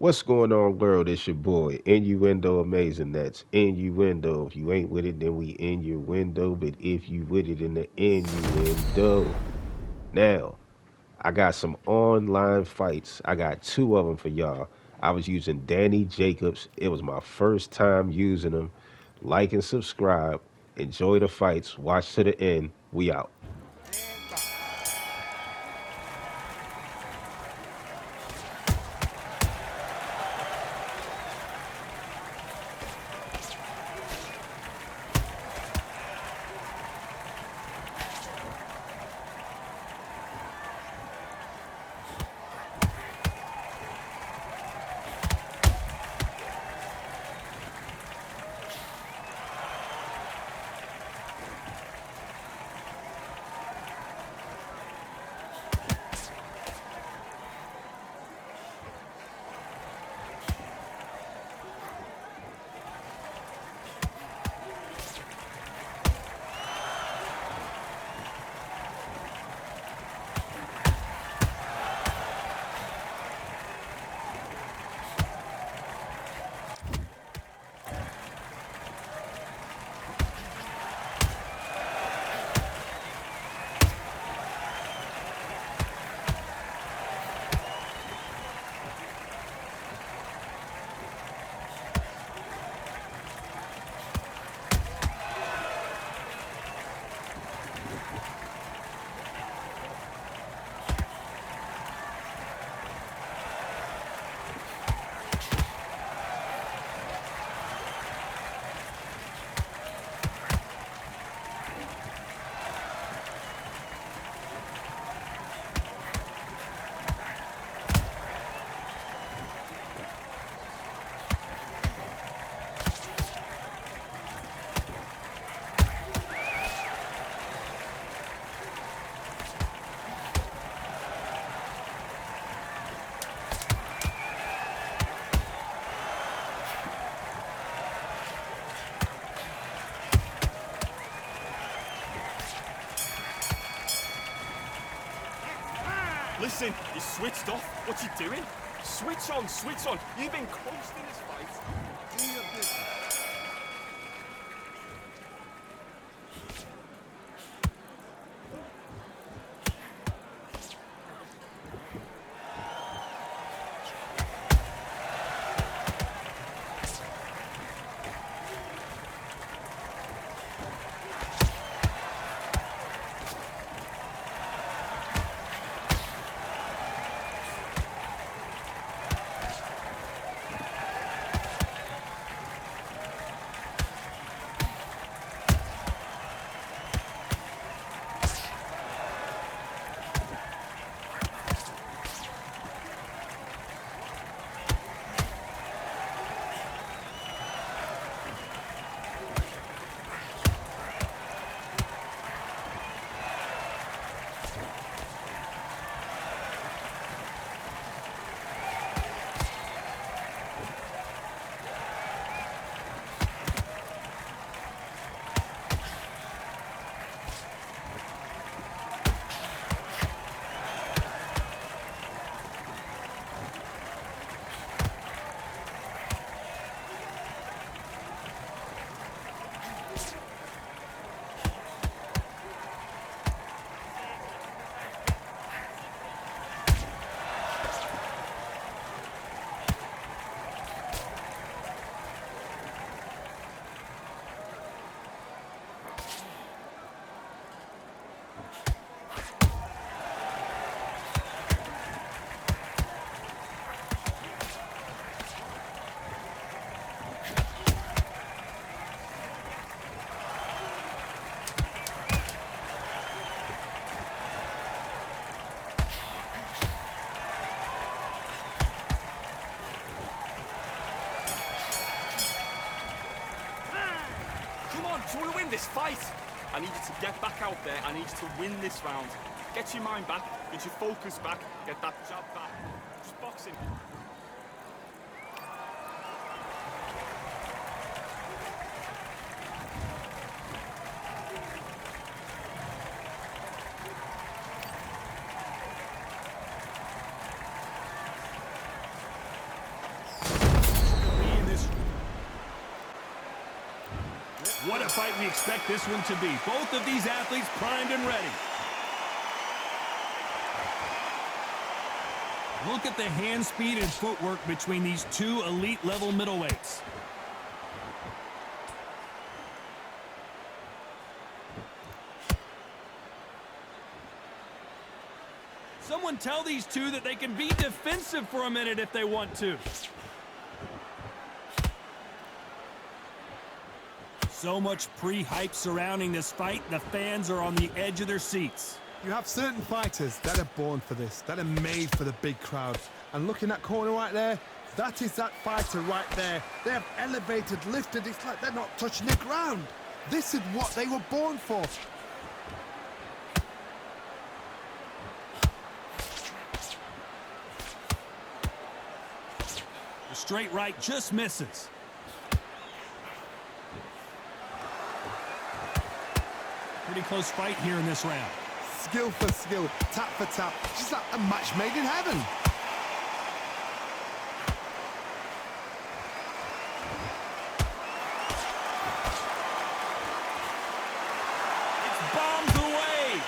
What's going on, world? It's your boy, Innuendo Amazing. That's innuendo. If you ain't with it, then we in your window. But if you with it, in the innuendo. Now, I got some online fights. I got two of them for y'all. I was using Danny Jacobs. It was my first time using them. Like and subscribe. Enjoy the fights. Watch to the end. We out. Listen, you switched off. What you doing? Switch on, switch on. You've been coasting this fight. Do your business. Come on, do you want to win this fight? I need you to get back out there. I need you to win this round. Get your mind back, get your focus back, get that jab back. Just boxing. of fight we expect this one to be. Both of these athletes primed and ready. Look at the hand speed and footwork between these two elite-level middleweights. Someone tell these two that they can be defensive for a minute if they want to. So much pre-hype surrounding this fight, the fans are on the edge of their seats. You have certain fighters that are born for this, that are made for the big crowd. And look in that corner right there, that is that fighter right there. They have elevated, lifted, it's like they're not touching the ground. This is what they were born for. The straight right just misses. Pretty close fight here in this round. Skill for skill, tap for tap, just like a match made in heaven. It's bombed away.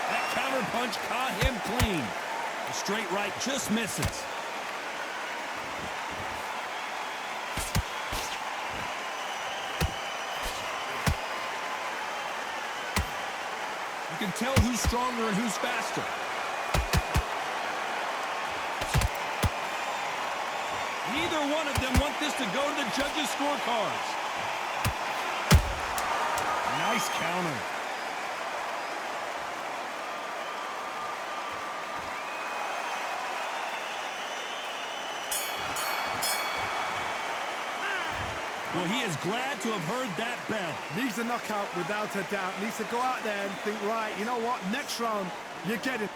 That counter punch caught him clean. The straight right just misses. You can tell who's stronger and who's faster. Neither one of them want this to go to the judges' scorecards. Nice counter. Well, he is glad to have heard that bell. Needs a knockout without a doubt. Needs to go out there and think, right, you know what, next round, you get it.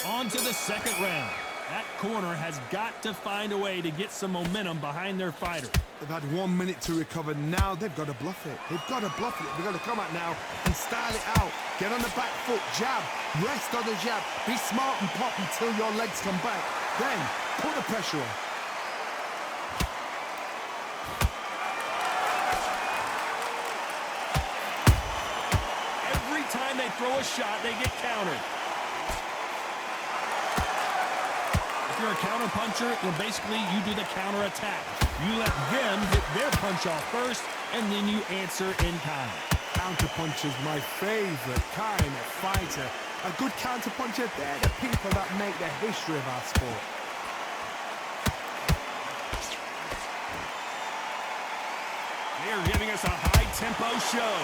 On to the second round. That corner has got to find a way to get some momentum behind their fighter. They've had 1 minute to recover. Now they've got to bluff it. They've got to bluff it. They've got to come out now and style it out. Get on the back foot, jab, rest on the jab. Be smart and pop until your legs come back. Then put the pressure on. Every time they throw a shot, they get countered. If you're a counter puncher, then basically you do the counter attack. You let them hit their punch off first, and then you answer in kind. Counter puncher is my favorite kind of fighter. A good counter puncher, they're the people that make the history of our sport. They are giving us a high-tempo show.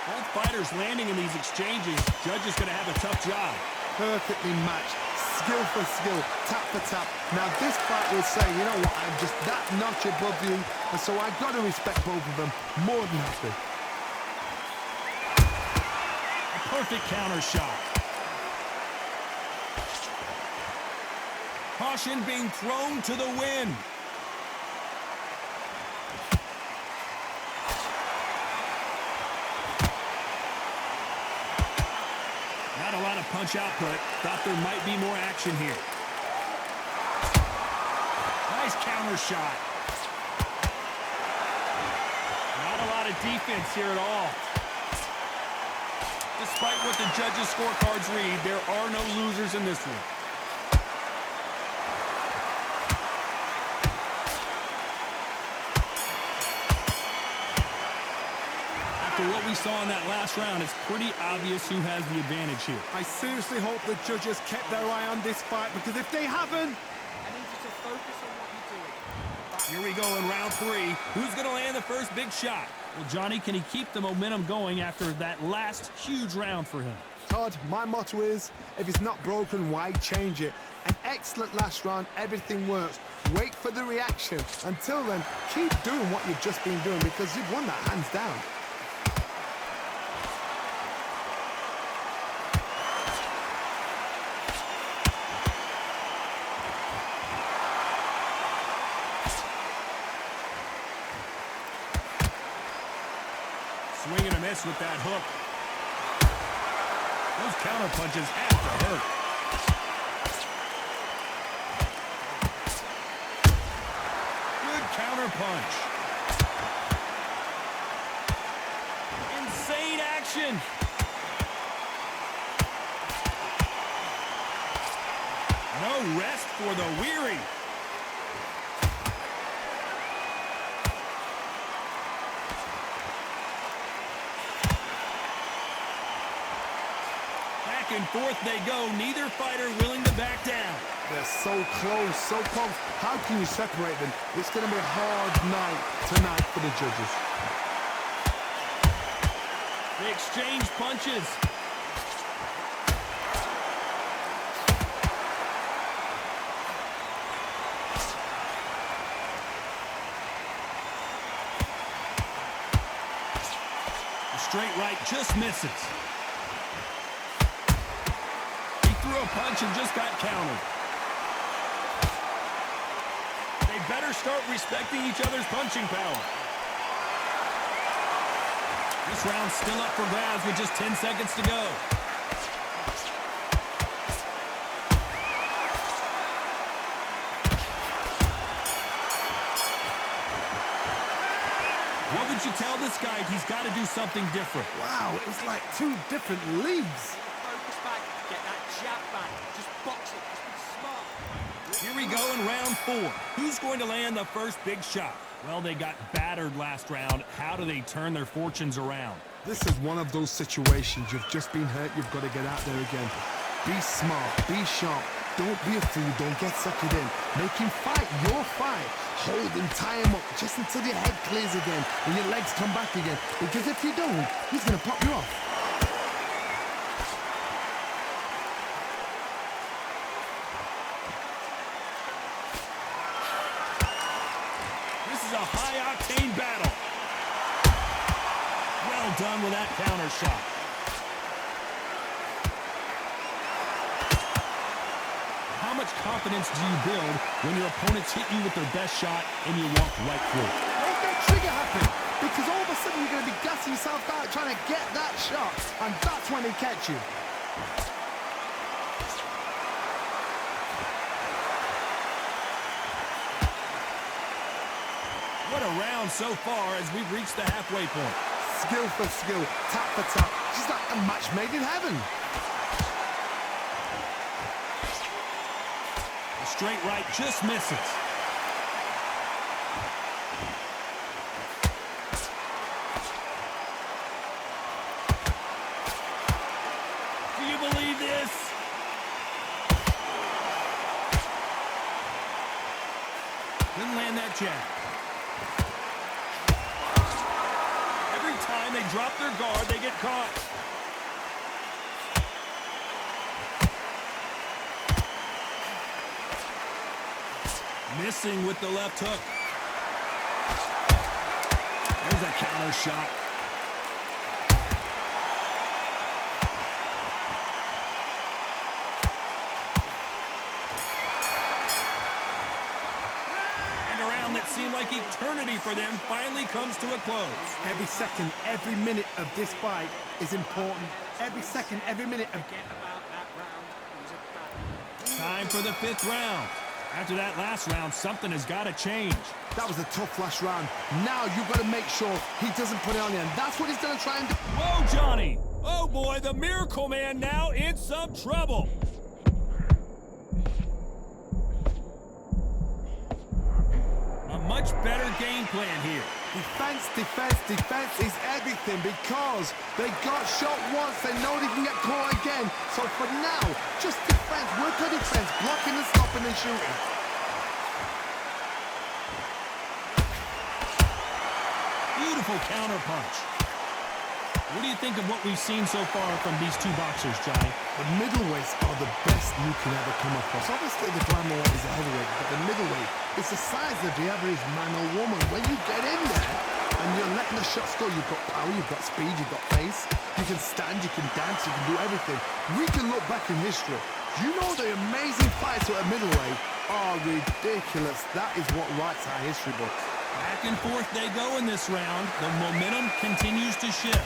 Both fighters landing in these exchanges. Judge is going to have a tough job. Perfectly matched, skill for skill, tap for tap. Now this fight will say, you know what, I'm just that notch above you, and so I've got to respect both of them more than happy. A perfect counter shot. Caution being thrown to the wind. Not a lot of punch output. Thought there might be more action here. Nice counter shot. Not a lot of defense here at all. Despite what the judges' scorecards read, there are no losers in this one. After what we saw in that last round, it's pretty obvious who has the advantage here. I seriously hope the judges kept their eye on this fight, because if they haven't... I need you to focus on what you're doing. Here we go in round three. Who's going to land the first big shot? Well, Johnny, can he keep the momentum going after that last huge round for him? Todd, my motto is, if it's not broken, why change it? An excellent last round, everything works. Wait for the reaction. Until then, keep doing what you've just been doing, because you've won that hands down. Swing and a miss with that hook. Those counter punches have to hurt. Good counter punch. Insane action. No rest for the weary. Back and forth they go. Neither fighter willing to back down. They're so close, so close. How can you separate them? It's going to be a hard night tonight for the judges. They exchange punches. The straight right just misses. He threw a punch and just got countered. They better start respecting each other's punching power. This round's still up for grabs with just 10 seconds to go. What would you tell this guy? He's got to do something different. Wow, it's like two different leagues. Focus back. Get that jab back. Just box it. Just be smart. Here we go in round 4. Who's going to land the first big shot? Well, they got battered last round. How do they turn their fortunes around? This is one of those situations. You've just been hurt. You've got to get out there again. Be smart. Be sharp. Don't be a fool. Don't get suckered in. Make him fight your fight. Hold him, tie him up just until your head clears again and your legs come back again. Because if you don't, he's going to pop you off. This is a high-octane battle. Well done with that counter shot. How much confidence do you build when your opponents hit you with their best shot and you walk right through it? Make that trigger happen. Because all of a sudden you're going to be gassing yourself out trying to get that shot. And that's when they catch you. What a round so far as we've reached the halfway point. Skill for skill, tap for tap. Just like a match made in heaven. The straight right just misses. Do you believe this? Didn't land that jab. Every time they drop their guard, they get caught. Missing with the left hook. There's a counter shot. And a round that seemed like eternity for them finally comes to a close. Every second, every minute of this fight is important. Every second, every minute of... Forget about that round. It was a battle. Time for the 5th round. After that last round, something has got to change. That was a tough last round. Now you've got to make sure he doesn't put it on you. And that's what he's going to try and do. Whoa, Johnny! Oh boy, the Miracle Man now in some trouble. A much better game plan here. Defense, defense, defense is everything because they got shot once. They know they can get caught again. So for now, just defense. Work on defense. Blocking and stopping and shooting. Beautiful counter punch. What do you think of what we've seen so far from these two boxers, Johnny? The middleweights are the best you can ever come across. Obviously, the flyweight is a heavyweight, but the middleweight is the size of the average man or woman. When you get in there and you're letting the shots go, you've got power, you've got speed, you've got pace. You can stand, you can dance, you can do everything. We can look back in history. You know the amazing fights at a middleweight are ridiculous. That is what writes our history books. Back and forth they go in this round. The momentum continues to shift.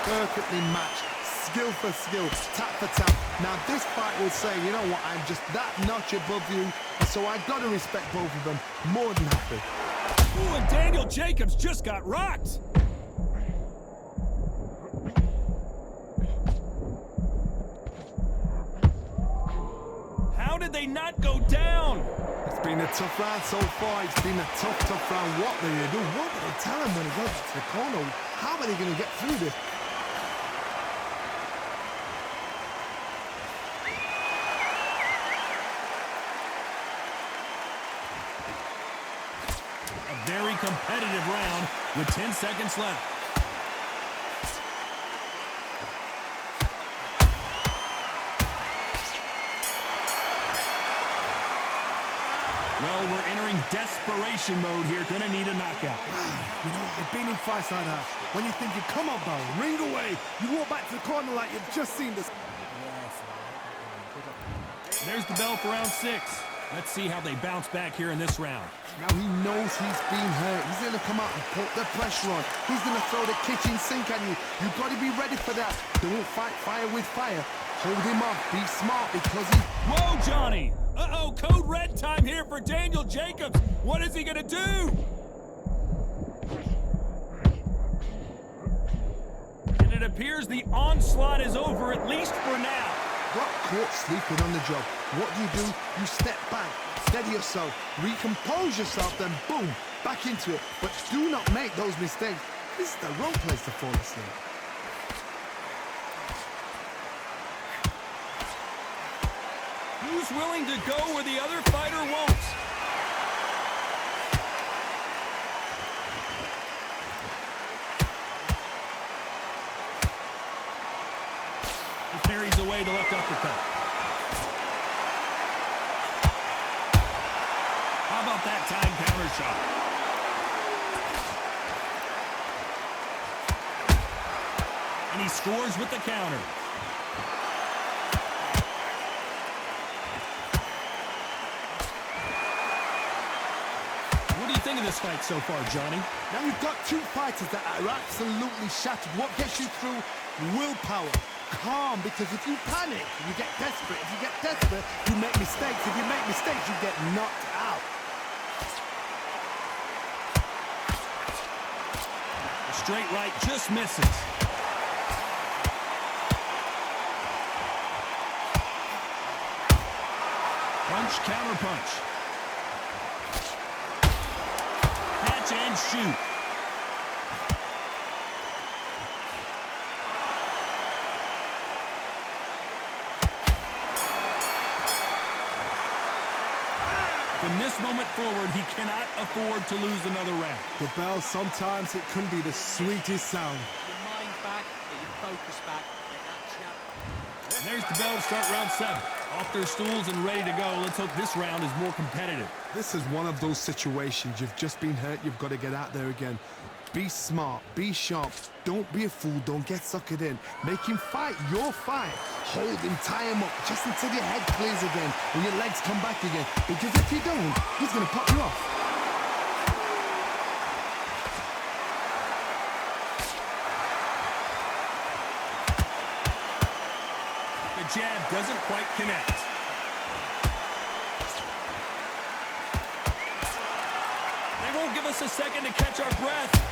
Perfectly matched, skill for skill, tap for tap. Now this fight will say, you know what, I'm just that notch above you, and so I gotta respect both of them. More than happy. Ooh, and Daniel Jacobs just got rocked. How did they not go down? It's been a tough round so far. It's been a tough round. What do they do? What do they tell him when he goes to the corner? How are they going to get through this? A very competitive round with 10 seconds left. Well, we're entering desperation mode here. Gonna need a knockout. You know, they've been in fights like that. When you think you come on, Barry, ring away. You walk back to the corner like you've just seen this. There's the bell for round 6. Let's see how they bounce back here in this round. Now he knows he's been hurt. He's going to come out and put the pressure on. He's going to throw the kitchen sink at you. You've got to be ready for that. Don't fight fire with fire. Hold him off. Be smart because he... Whoa, Johnny! Uh-oh, code red time here for Daniel Jacobs. What is he gonna do? And it appears the onslaught is over, at least for now. Got caught sleeping on the job. What do? You step back, steady yourself, recompose yourself, then boom, back into it. But do not make those mistakes. This is the wrong place to fall asleep. Who's willing to go where the other fighter won't? He parries away the left uppercut. How about that time counter shot? And he scores with the counter. What do you think of this fight so far, Johnny? Now you've got two fighters that are absolutely shattered. What gets you through? Willpower. Calm, because if you panic, you get desperate. If you get desperate, you make mistakes. If you make mistakes, you get knocked out. The straight right just misses. Punch, counter punch. Catch and shoot. From this moment forward, he cannot afford to lose another round. The bell, sometimes it can be the sweetest sound. Get your mind back, get your focus back, get that jab. And there's the bell to start round 7. Off their stools and ready to go. Let's hope this round is more competitive. This is one of those situations. You've just been hurt. You've got to get out there again. Be smart. Be sharp. Don't be a fool. Don't get suckered in. Make him fight your fight. Hold him. Tie him up just until your head clears again and your legs come back again. Because if you don't, he's going to pop you off. The jab doesn't quite connect. They won't give us a second to catch our breath.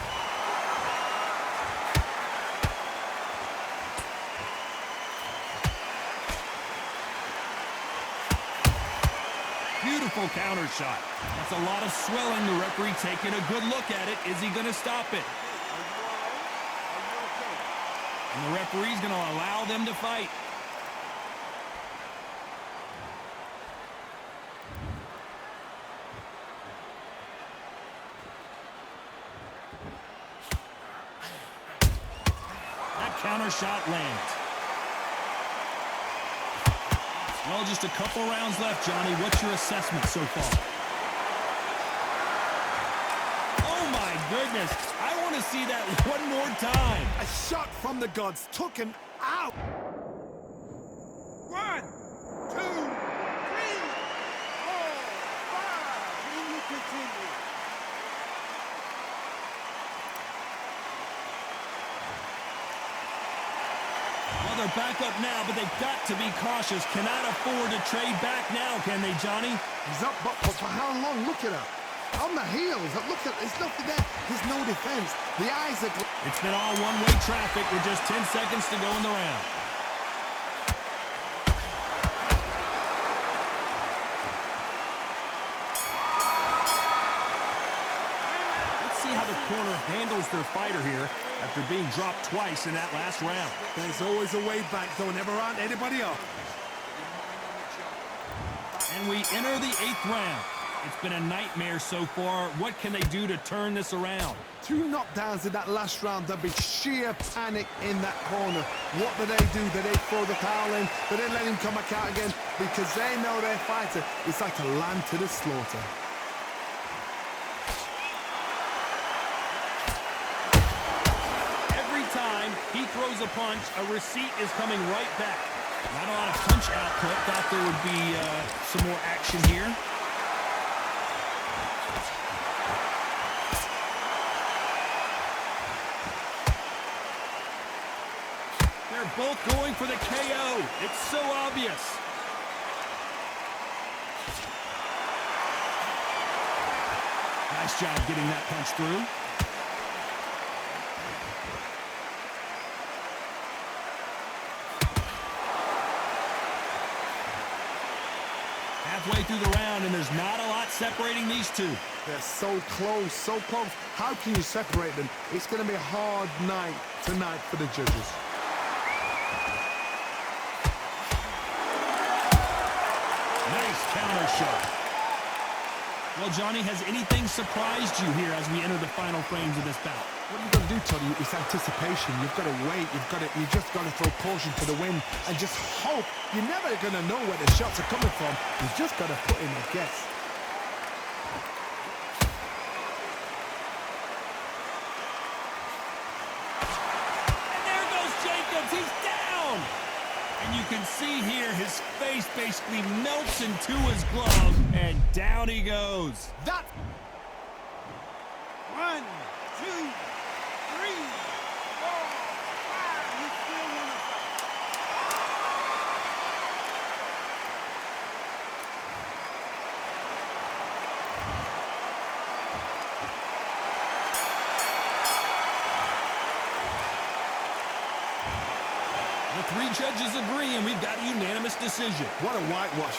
Beautiful counter shot. That's a lot of swelling. The referee taking a good look at it. Is he going to stop it? And the referee's going to allow them to fight. That counter shot lands. Well, just a couple rounds left, Johnny. What's your assessment so far? Oh, my goodness. I want to see that one more time. A shot from the gods took him out. 1, 2, 3, 4, 5. Will you continue? they're back up now, but they've got to be cautious. Cannot afford to trade back now, can they, Johnny? He's up, but for how long? Look at her. On the heels. Look at, there's nothing there. There's no defense. The eyes are... It's been all one-way traffic with just 10 seconds to go in the round. Let's see how the corner handles their fighter here after being dropped twice in that last round. There's always a way back. Don't ever round anybody up. And we enter the 8th round. It's been a nightmare so far. What can they do to turn this around? 2 knockdowns in that last round. There'll be sheer panic in that corner. What do? Do they throw the towel in? Do they let him come back out again? Because they know their fighter. It's like a lamb to the slaughter. Every time he throws a punch, a receipt is coming right back. Not a lot of punch output. Thought there would be some more action here. They're both going for the KO. It's so obvious. Nice job getting that punch through. Halfway through the round, and there's not a lot separating these two. They're so close, so close. How can you separate them? It's going to be a hard night tonight for the judges. Nice counter shot. Well, Johnny, has anything surprised you here as we enter the final frames of this bout? What you've got to do, Tony, is anticipation. You've got to wait. You just got to throw caution to the wind and just hope. You're never going to know where the shots are coming from. You've just got to put in a guess. And there goes Jacobs. He's down. And you can see here his face basically melts into his glove, and down he goes. That... 1, 2, 3, 4, 5. You still want to fight. The 3 judges agree, and we've got a unanimous decision. What a whitewash.